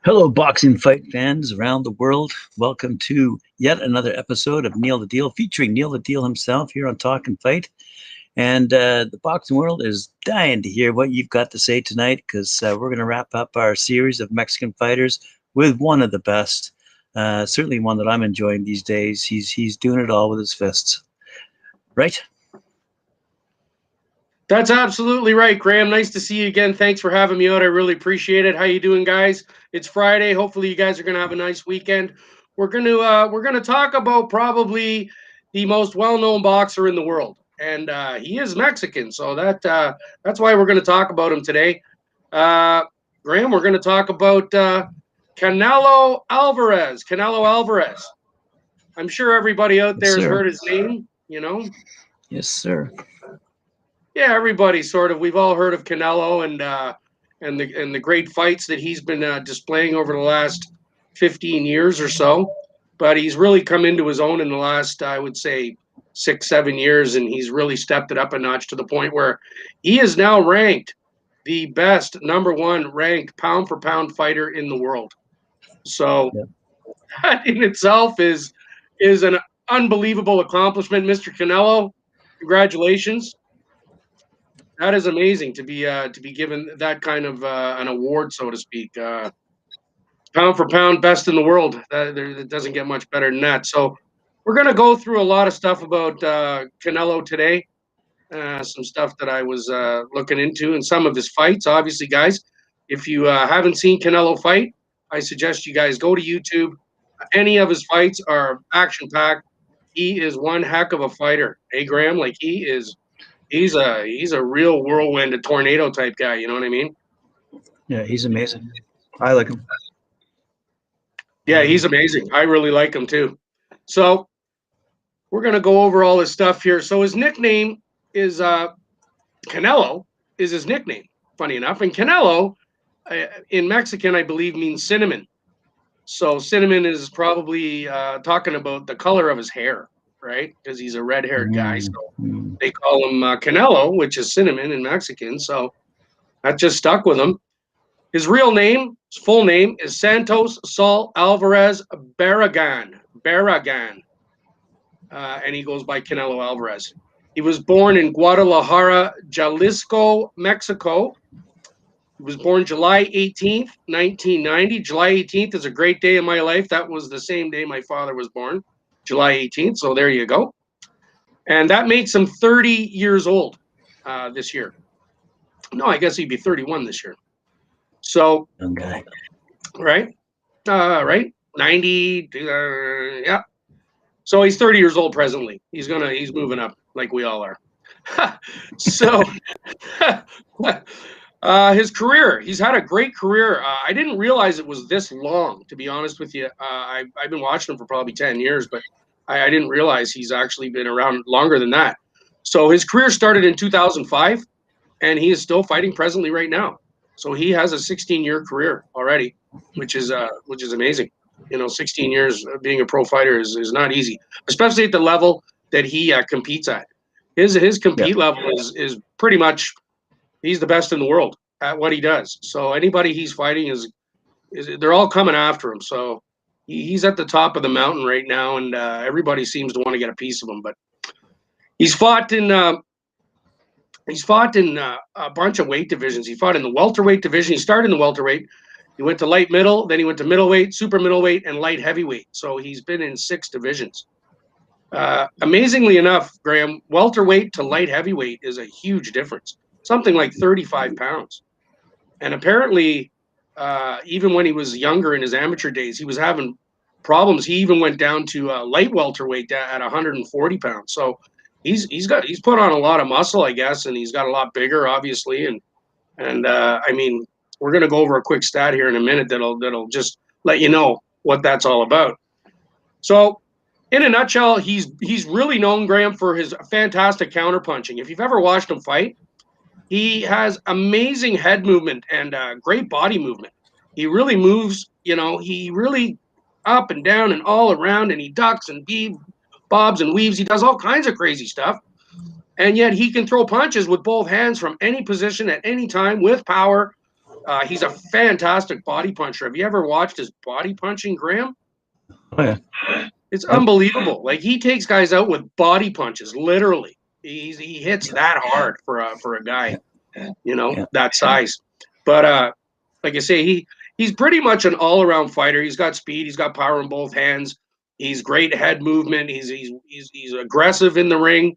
Hello, boxing fight fans around the world. Welcome to yet another episode of Neil the Deal, featuring Neil the Deal himself here on Talkin' Fight. And the boxing world is dying to hear what you've got to say tonight because we're going to wrap up our series of Mexican fighters with one of the best. Certainly one that I'm enjoying these days. He's doing it all with his fists. Right? That's absolutely right, Graham. Nice to see you again. Thanks for having me out. I really appreciate it. How you doing, guys? It's Friday. Hopefully, you guys are going to have a nice weekend. We're gonna talk about probably the most well-known boxer in the world, and he is Mexican. So that's why we're going to talk about him today. Graham, we're going to talk about Canelo Álvarez. Canelo Álvarez. I'm sure everybody out Yes, there has sir. heard his name. You know, Yes, sir. yeah, everybody sort of. We've all heard of Canelo and the great fights that he's been displaying over the last 15 years or so. But he's really come into his own in the last, I would say, 6, 7 years, and he's really stepped it up a notch to the point where he is now ranked the best #1 ranked pound for pound fighter in the world. So Yep. that in itself is an unbelievable accomplishment, Mr. Canelo. Congratulations. That is amazing to be given that kind of an award, so to speak. Pound for pound, best in the world. It doesn't get much better than that. So we're going to go through a lot of stuff about Canelo today. Some stuff that I was looking into and some of his fights. Obviously, guys, if you haven't seen Canelo fight, I suggest you guys go to YouTube. Any of his fights are action packed. He is one heck of a fighter. Hey, Graham, like he's a real whirlwind, a tornado type guy. You know what I mean? Yeah, he's amazing. I like him. Yeah, he's amazing. I really like him too. So we're gonna go over all his stuff here. So his nickname is Canelo is his nickname. Funny enough, and Canelo in Mexican, I believe, means cinnamon. So cinnamon is probably talking about the color of his hair, right? Because he's a red-haired guy. So Mm. they call him Canelo, which is cinnamon in Mexican. So that just stuck with him. His real name, his full name, is Santos Saúl Álvarez Barragán. Barragán. And he goes by Canelo Álvarez. He was born in Guadalajara, Jalisco, Mexico. He was born July 18th, 1990. July 18th is a great day in my life. That was the same day my father was born, July 18th. So there you go. And that makes him 30 years old this year. No, I guess he'd be 31 this year. So, Young guy. right? Right? 90, yeah. So he's 30 years old presently. He's moving up like we all are. So his career, he's had a great career. I didn't realize it was this long, to be honest with you. I've been watching him for probably 10 years, but I didn't realize he's actually been around longer than that. So his career started in 2005, and he is still fighting presently right now. So he has a 16-year career already, which is amazing. 16 years of being a pro fighter is not easy, especially at the level that he competes at. His compete level is pretty much, he's the best in the world at what he does. So anybody he's fighting is they're all coming after him. So he's at the top of the mountain right now, and everybody seems to want to get a piece of him. But he's fought in a bunch of weight divisions. He fought in the welterweight division. He started in the welterweight. He went to light middle, then he went to middleweight, super middleweight, and light heavyweight. So he's been in 6 divisions. Amazingly enough, Graham, welterweight to light heavyweight is a huge difference, something like 35 pounds. And apparently, even when he was younger in his amateur days, he was having problems. He even went down to light welterweight at 140 pounds. So he's put on a lot of muscle, I guess, and he's got a lot bigger, obviously. And I mean, we're going to go over a quick stat here in a minute that'll just let you know what that's all about. So, in a nutshell, he's really known, Graham, for his fantastic counterpunching. If you've ever watched him fight, he has amazing head movement and great body movement. He really moves, he really up and down and all around, and he ducks and bobs and weaves. He does all kinds of crazy stuff. And yet he can throw punches with both hands from any position at any time with power. He's a fantastic body puncher. Have you ever watched his body punching, Graham? Oh, yeah. It's unbelievable. Like, he takes guys out with body punches, literally. He hits that hard for a guy, that size. But like I say, he's pretty much an all-around fighter. He's got speed, he's got power in both hands. He's great head movement. He's aggressive in the ring.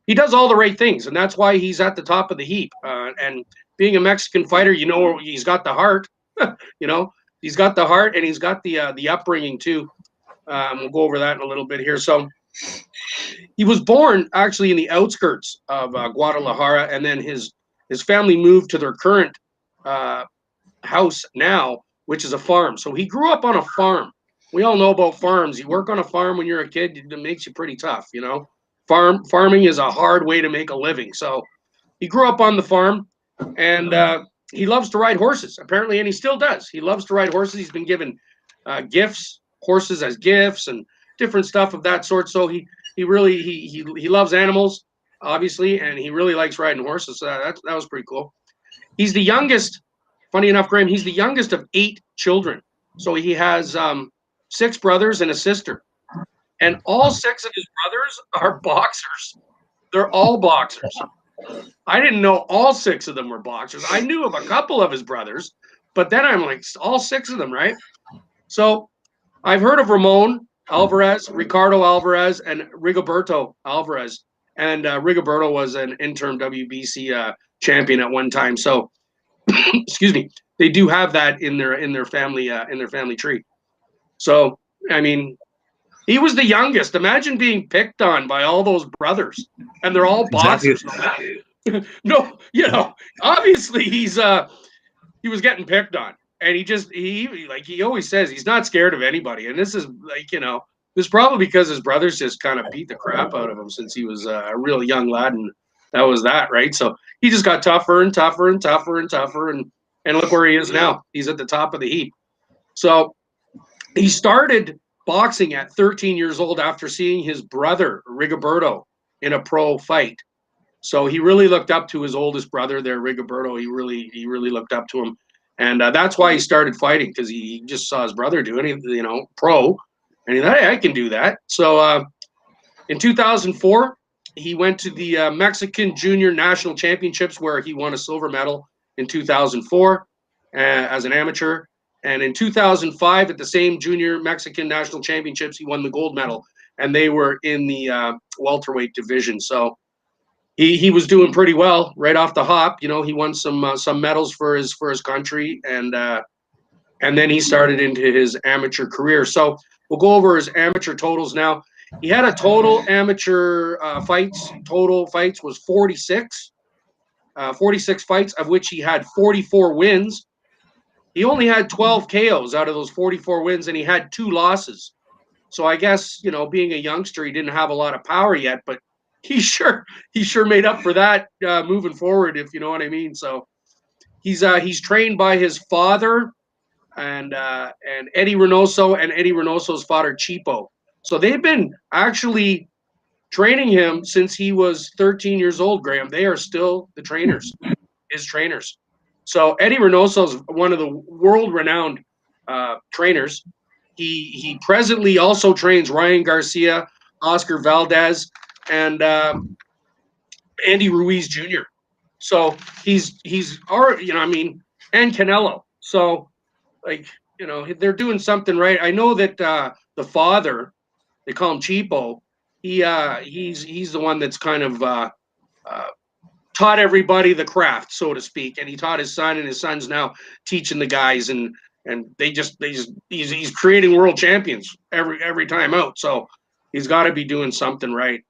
He does all the right things, and that's why he's at the top of the heap. And being a Mexican fighter, he's got the heart. He's got the heart, and he's got the upbringing too. We'll go over that in a little bit here. So he was born actually in the outskirts of Guadalajara, and then his family moved to their current house now, which is a farm. So he grew up on a farm. We all know about farms. You work on a farm when you're a kid, it makes you pretty tough, Farming is a hard way to make a living. So he grew up on the farm, and he loves to ride horses, apparently, and he still does. He loves to ride horses. He's been given horses as gifts and different stuff of that sort. So he loves animals, obviously, and he really likes riding horses. So that was pretty cool. He's the youngest. Funny enough, Graham, he's the youngest of 8 children. So he has 6 brothers and a sister. And all 6 of his brothers are boxers. They're all boxers. I didn't know all 6 of them were boxers. I knew of a couple of his brothers, but then I'm like, all 6 of them, right? So I've heard of Ramon Alvarez, Ricardo Alvarez, and Rigoberto Alvarez. And Rigoberto was an interim WBC champion at one time. So, excuse me, they do have that in their family tree. So, I mean, he was the youngest. Imagine being picked on by all those brothers, and they're all boxers. Exactly. No, obviously he was getting picked on, and he always says he's not scared of anybody. And this is this is probably because his brothers just kind of beat the crap out of him since he was a real young lad, and that was that, right? So he just got tougher and tougher and tougher and tougher, and look where he is now. He's at the top of the heap. So he started boxing at 13 years old after seeing his brother Rigoberto in a pro fight. So he really looked up to his oldest brother there, Rigoberto. He really looked up to him, and that's why he started fighting, because he just saw his brother doing it, pro, and he thought, hey, I can do that. So in 2004, he went to the Mexican Junior National Championships, where he won a silver medal in 2004 as an amateur. And in 2005, at the same Junior Mexican National Championships, he won the gold medal, and they were in the welterweight division. So he was doing pretty well right off the hop. He won some medals for his country, and then he started into his amateur career. So we'll go over his amateur totals now. He had a total amateur total fights was 46, 46 fights, of which he had 44 wins. He only had 12 KOs out of those 44 wins, and he had 2 losses. So I guess, being a youngster, he didn't have a lot of power yet, but he sure made up for that moving forward, if you know what I mean. So he's trained by his father and Eddie Reynoso, and Eddie Reynoso's father, Chipo. So they've been actually training him since he was 13 years old, Graham. They are still the trainers, his trainers. So Eddie Reynoso is one of the world-renowned trainers. He presently also trains Ryan Garcia, Oscar Valdez, and Andy Ruiz Jr. So he's already, and Canelo. So they're doing something right. I know that the father, they call him Chipo. He's the one that's kind of taught everybody the craft, so to speak, and he taught his son, and his son's now teaching the guys, and he's creating world champions every time out. So he's got to be doing something right.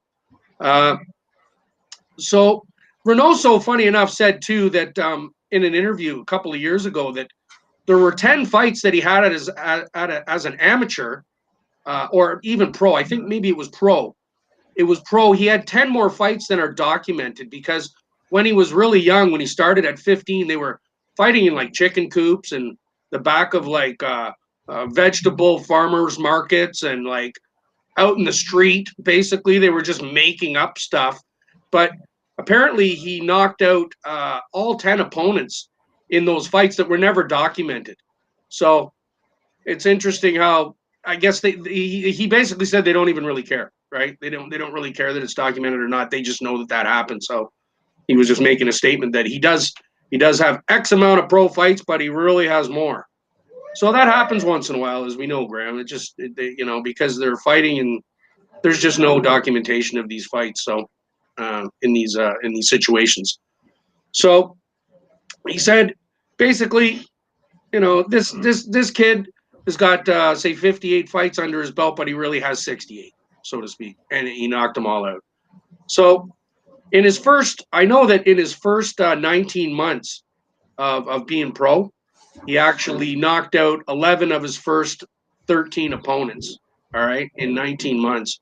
So Reynoso, funny enough, said too that in an interview a couple of years ago that there were 10 fights that he had as an amateur, or even pro. I think maybe it was pro. It was pro. He had 10 more fights than are documented, because when he was really young, when he started at 15, they were fighting in like chicken coops and the back of like vegetable farmers markets, and like out in the street. Basically, they were just making up stuff. But apparently he knocked out all 10 opponents in those fights that were never documented. So it's interesting how I guess he basically said they don't even really care, right? They don't really care that it's documented or not. They just know that that happened. So he was just making a statement that he does have X amount of pro fights, but he really has more. So that happens once in a while, as we know, Graham. It just because they're fighting and there's just no documentation of these fights. So in these situations, so he said basically, this kid has got say 58 fights under his belt, but he really has 68, so to speak, and he knocked them all out. So in his first 19 months of being pro, he actually knocked out 11 of his first 13 opponents. All right, in 19 months.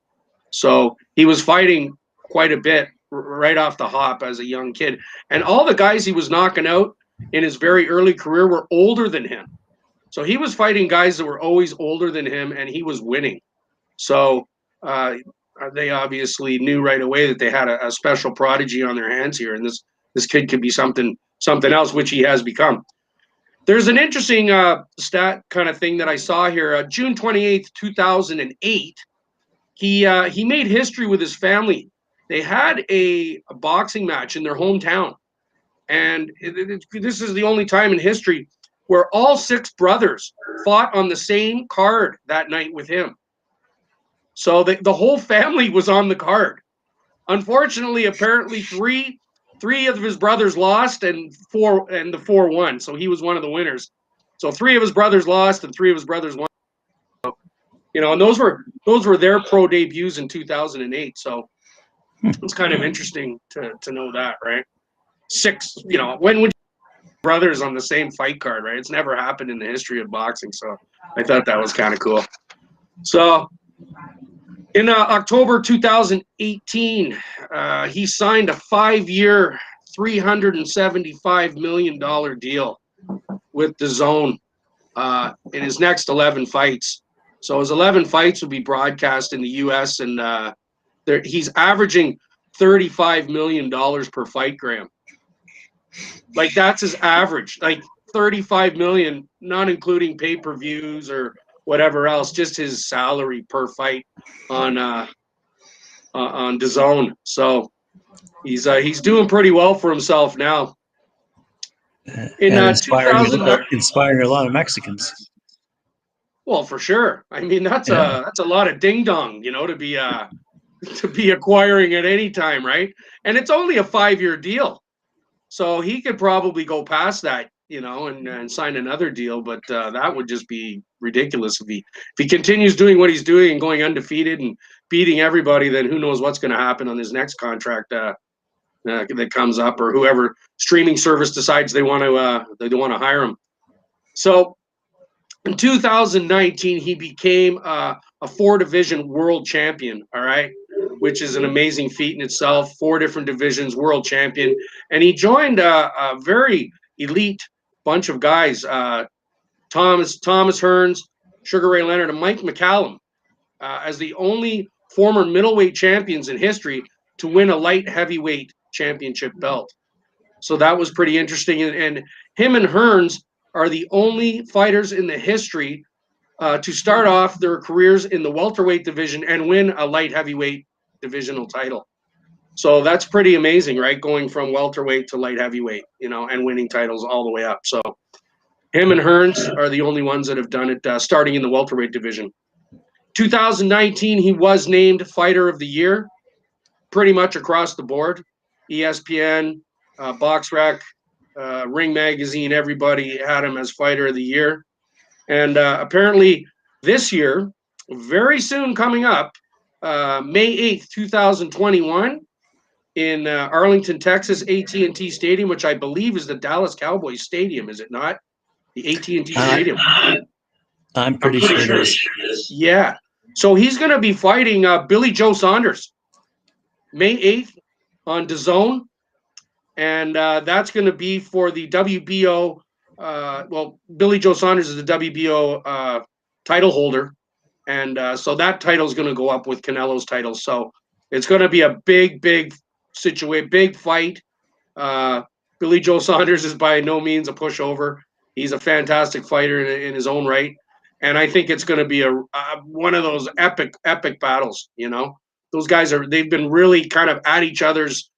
So he was fighting quite a bit right off the hop as a young kid. And all the guys he was knocking out in his very early career were older than him. So he was fighting guys that were always older than him, and he was winning. So they obviously knew right away that they had a special prodigy on their hands here, and this kid could be something else, which he has become. There's an interesting stat kind of thing that I saw here. June 28th, 2008, he made history with his family. They had a boxing match in their hometown. And this is the only time in history where all 6 brothers fought on the same card that night with him. So the whole family was on the card. Unfortunately, apparently three of his brothers lost and the 4 won. So he was one of the winners. So 3 of his brothers lost and 3 of his brothers won. And those were their pro debuts in 2008. So it's kind of interesting to know that, right? 6, when would brothers on the same fight card, right? It's never happened in the history of boxing. So I thought that was kind of cool. So in October 2018, he signed a 5-year, $375 million deal with DAZN in his next 11 fights. So his 11 fights will be broadcast in the U.S. and he's averaging $35 million per fight, Graham. Like that's his average, like 35 million, not including pay-per-views or whatever else, just his salary per fight on DAZN. So he's doing pretty well for himself now. In inspiring a lot of Mexicans. Well, for sure. I mean, that's a lot of ding dong, to be acquiring at any time, right? And it's only a 5-year deal. So he could probably go past that, and sign another deal, but that would just be ridiculous if he continues doing what he's doing and going undefeated and beating everybody. Then who knows what's going to happen on his next contract that comes up, or whoever streaming service decides they want to hire him. So in 2019, he became a 4-division world champion. All right. Which is an amazing feat in itself. 4 different divisions, world champion. And he joined a very elite bunch of guys, Thomas Hearns, Sugar Ray Leonard, and Mike McCallum, as the only former middleweight champions in history to win a light heavyweight championship belt. So that was pretty interesting. And him and Hearns are the only fighters in the history to start off their careers in the welterweight division and win a light heavyweight divisional title. So that's pretty amazing, right? Going from welterweight to light heavyweight, and winning titles all the way up. So him and Hearns are the only ones that have done it, starting in the welterweight division. 2019, he was named Fighter of the Year, pretty much across the board. ESPN, BoxRec, Ring Magazine, everybody had him as Fighter of the Year. And apparently this year, very soon coming up, May 8th, 2021, in Arlington, Texas, AT&T Stadium, which I believe is the Dallas Cowboys Stadium, is it not? The AT&T Stadium. I'm pretty sure it is. Yeah. So he's going to be fighting Billy Joe Saunders May 8th on DAZN, and that's going to be for the WBO. Billy Joe Saunders is the WBO title holder. And so that title is going to go up with Canelo's title. So it's going to be a big fight. Billy Joe Saunders is by no means a pushover. He's a fantastic fighter in his own right, and I think it's going to be one of those epic battles. You know, those guys they've been really kind of at each other's.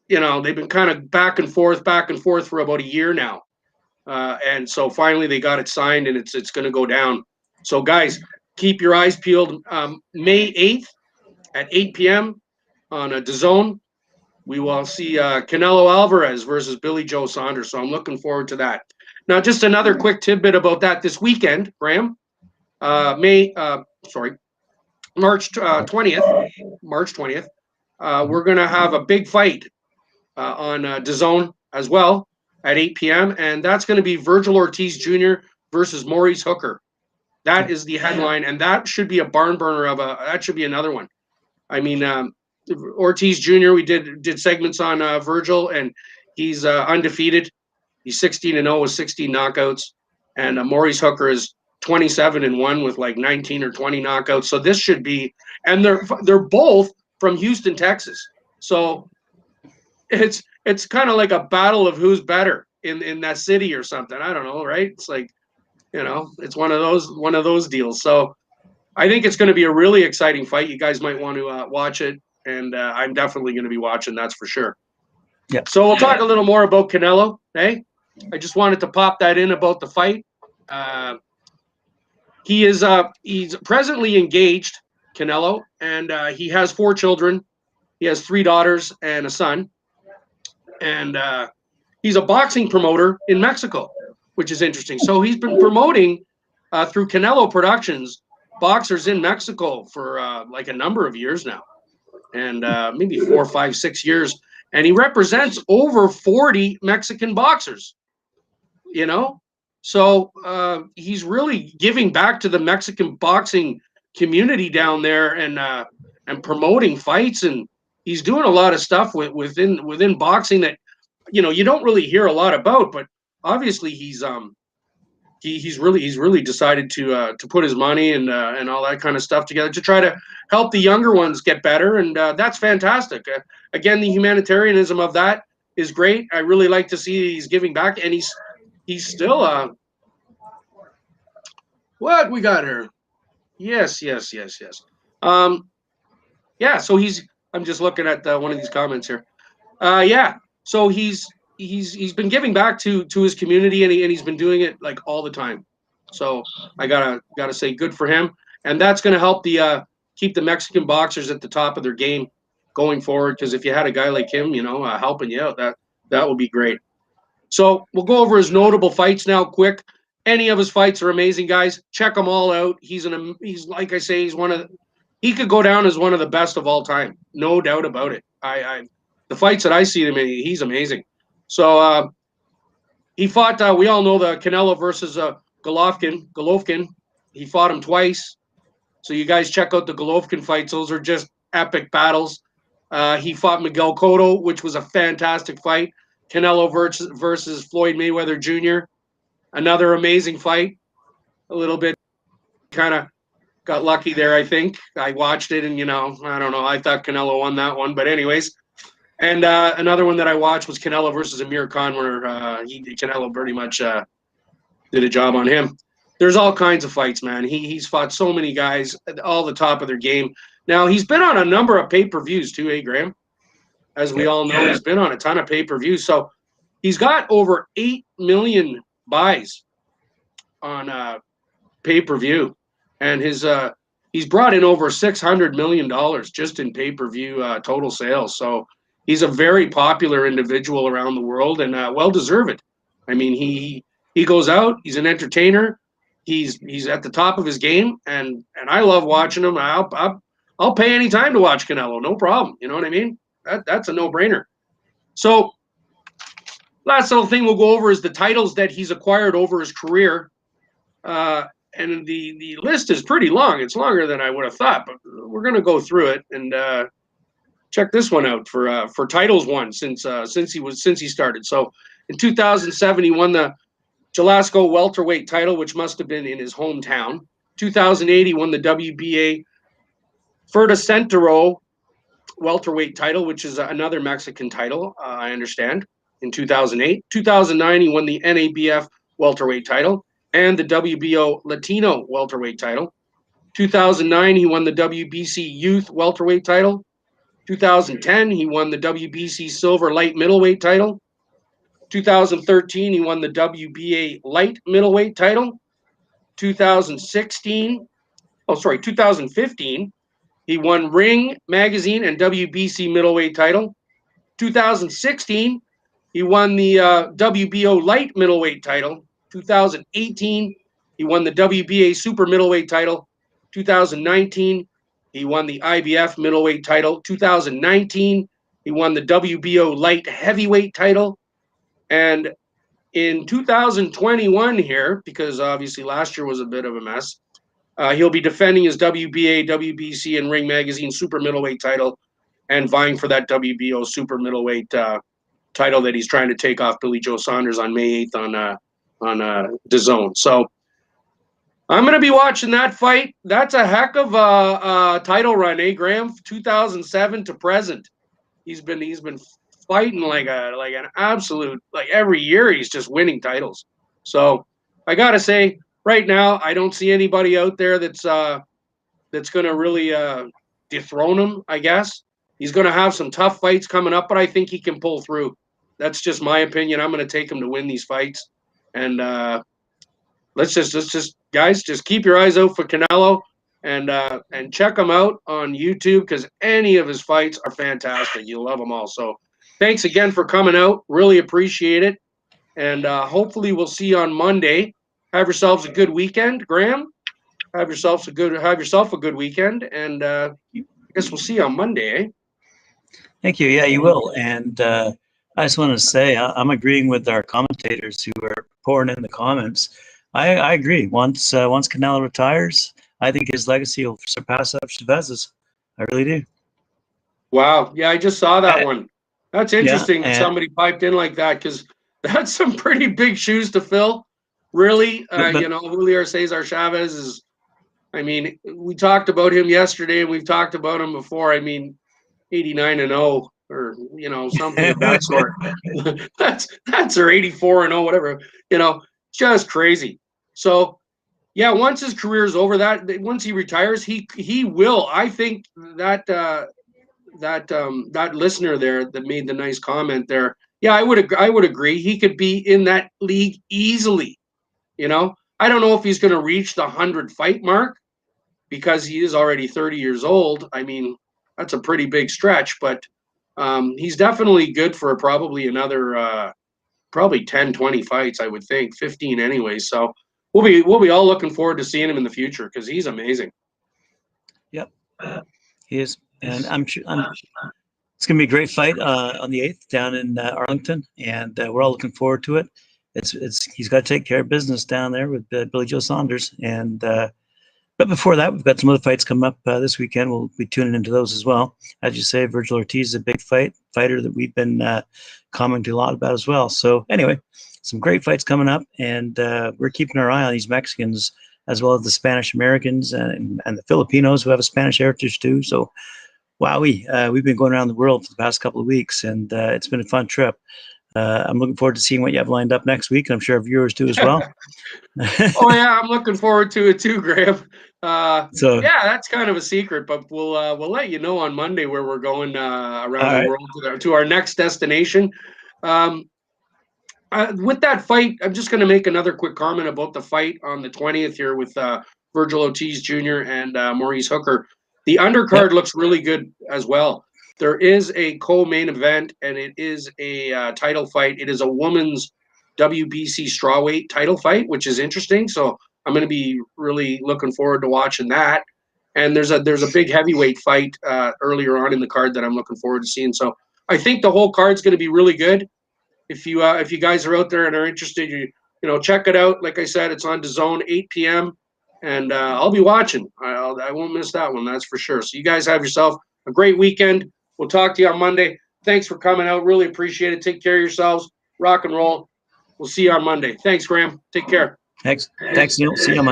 You know, they've been kind of back and forth for about a year now, and so finally they got it signed, and it's going to go down. So guys, keep your eyes peeled. May 8th at 8 p.m. on DAZN. We will see Canelo Álvarez versus Billy Joe Saunders. So I'm looking forward to that. Now, just another quick tidbit about that this weekend, Graham. March 20th. March 20th. We're going to have a big fight on DAZN as well at 8 p.m. And that's going to be Virgil Ortiz Jr. versus Maurice Hooker. That is the headline, and that should be a barn burner that should be another one. I mean, Ortiz Jr., we did segments on Virgil, and he's undefeated. He's 16-0 with 16 knockouts, and Maurice Hooker is 27-1 with like 19 or 20 knockouts. So this should be, and they're both from Houston, Texas. So it's kind of like a battle of who's better in that city or something. I don't know, right? It's like, you know, it's one of those deals. So I think it's going to be a really exciting fight. You guys might want to watch it, and I'm definitely going to be watching. That's for sure. Yeah. So we'll talk a little more about Canelo. Hey, I just wanted to pop that in about the fight. He's presently engaged, Canelo, and he has 4 children. He has 3 daughters and a son, and he's a boxing promoter in Mexico, which is interesting. So he's been promoting through Canelo Productions boxers in Mexico for like a number of years now, and maybe 4, 5, 6 years. And he represents over 40 Mexican boxers, you know? So he's really giving back to the Mexican boxing community down there and promoting fights. And he's doing a lot of stuff within boxing that, you know, you don't really hear a lot about, but obviously he's really decided to put his money and all that kind of stuff together to try to help the younger ones get better, and that's fantastic. Again, the humanitarianism of that is great. I really like to see he's giving back, and he's still what we got here. Yes. Yeah, so I'm just looking at one of these comments here. Yeah, so he's been giving back to his community, and he's been doing it like all the time. So I gotta say, good for him, and that's gonna help keep the Mexican boxers at the top of their game going forward. Because if you had a guy like him, you know, helping you out, that would be great. So we'll go over his notable fights now, quick. Any of his fights are amazing, guys. Check them all out. He's like I say, he could go down as one of the best of all time, no doubt about it. The fights that I see him in, he's amazing. So he fought. We all know the Canelo versus Golovkin. He fought him twice. So you guys check out the Golovkin fights. Those are just epic battles. He fought Miguel Cotto, which was a fantastic fight. Canelo versus Floyd Mayweather Jr. Another amazing fight. A little bit kind of got lucky there, I think. I watched it, and, you know, I don't know. I thought Canelo won that one. But anyways, and another one that I watched was Canelo versus Amir Khan, where Canelo pretty much did a job on him. There's all kinds of fights, man. He's fought so many guys at all the top of their game. Now, he's been on a number of pay-per-views too, Graham? As we all know, he's been on a ton of pay-per-views. So he's got over 8 million buys on pay-per-view. And he's brought in over $600 million just in pay-per-view total sales. So he's a very popular individual around the world, and well-deserved. I mean, he goes out. He's an entertainer. He's at the top of his game, and I love watching him. I'll pay any time to watch Canelo, no problem. You know what I mean? That's a no-brainer. So last little thing we'll go over is the titles that he's acquired over his career. And the list is pretty long. It's longer than I would have thought, but we're going to go through it and check this one out for titles won since he started. So in 2007, he won the Jalisco welterweight title, which must have been in his hometown. 2008, he won the WBA Fuerteventura welterweight title, which is another Mexican title, I understand. in 2008. 2009, he won the NABF welterweight title and the WBO Latino welterweight title. 2009, he won the WBC Youth welterweight title. 2010, he won the WBC Silver light middleweight title. 2013, he won the WBA light middleweight title. 2015, he won Ring Magazine and WBC middleweight title. 2016, he won the WBO light middleweight title. 2018, he won the WBA super middleweight title. 2019, he won the IBF middleweight title. 2019, he won the WBO light heavyweight title. And in 2021 here, because obviously last year was a bit of a mess, he'll be defending his WBA, WBC, and Ring Magazine super middleweight title and vying for that WBO super middleweight title that he's trying to take off Billy Joe Saunders on May 8th on DAZN. So I'm going to be watching that fight. That's a heck of a title run, eh, Graham? 2007 to present. He's been fighting like an absolute, like every year he's just winning titles. So I got to say, right now, I don't see anybody out there that's going to really dethrone him, I guess. He's going to have some tough fights coming up, but I think he can pull through. That's just my opinion. I'm going to take him to win these fights. And let's just guys, just keep your eyes out for Canelo and check him out on YouTube, because any of his fights are fantastic. You'll love them all. So thanks again for coming out. Really appreciate it. And hopefully we'll see you on Monday. Have yourselves a good weekend, Graham. Have yourself a good weekend, and I guess we'll see you on Monday, eh? Thank you. Yeah, you will. And I just want to say I'm agreeing with our commentators who are pouring in the comments. I agree. Once Canelo retires, I think his legacy will surpass that of Chavez's. I really do. Wow. Yeah, I just saw that one. That's interesting that and somebody piped in like that, because that's some pretty big shoes to fill. Really, Julio Cesar Chavez is, I mean, we talked about him yesterday and we've talked about him before. I mean, 89-0 or, something of that sort. that's or 84-0, whatever, just crazy. So, yeah, once his career is over, once he retires, he will. I think that listener there that made the nice comment there, yeah, I would agree. He could be in that league easily. I don't know if he's going to reach the 100 fight mark, because he is already 30 years old. I mean, that's a pretty big stretch, but he's definitely good for probably another probably 10, 20 fights, I would think, 15 anyway. So we'll be all looking forward to seeing him in the future, because he's amazing. Yep, he is, and I'm sure it's going to be a great fight on the 8th down in Arlington, and we're all looking forward to it. He's got to take care of business down there with Billy Joe Saunders, and but before that, we've got some other fights coming up this weekend. We'll be tuning into those as well. As you say, Virgil Ortiz is a big fighter that we've been commenting a lot about as well. So anyway, some great fights coming up, and we're keeping our eye on these Mexicans as well as the Spanish Americans and the Filipinos who have a Spanish heritage too. So we've been going around the world for the past couple of weeks, and it's been a fun trip. I'm looking forward to seeing what you have lined up next week, and I'm sure our viewers do as well. Oh yeah, I'm looking forward to it too, Graham. So yeah, that's kind of a secret, but we'll let you know on Monday where we're going around the world to our next destination. With that fight, I'm just going to make another quick comment about the fight on the 20th here with Virgil Ortiz Jr. and Maurice Hooker. The undercard looks really good as well. There is a co-main event, and it is a title fight. It is a women's WBC strawweight title fight, which is interesting. So I'm going to be really looking forward to watching that. And there's a big heavyweight fight earlier on in the card that I'm looking forward to seeing. So I think the whole card's going to be really good. If you guys are out there and are interested, you check it out. Like I said, it's on DAZN, 8 p.m. And I'll be watching. I won't miss that one, that's for sure. So you guys have yourself a great weekend. We'll talk to you on Monday. Thanks for coming out. Really appreciate it. Take care of yourselves. Rock and roll. We'll see you on Monday. Thanks, Graham. Take care. Thanks, Neil. See you on Monday.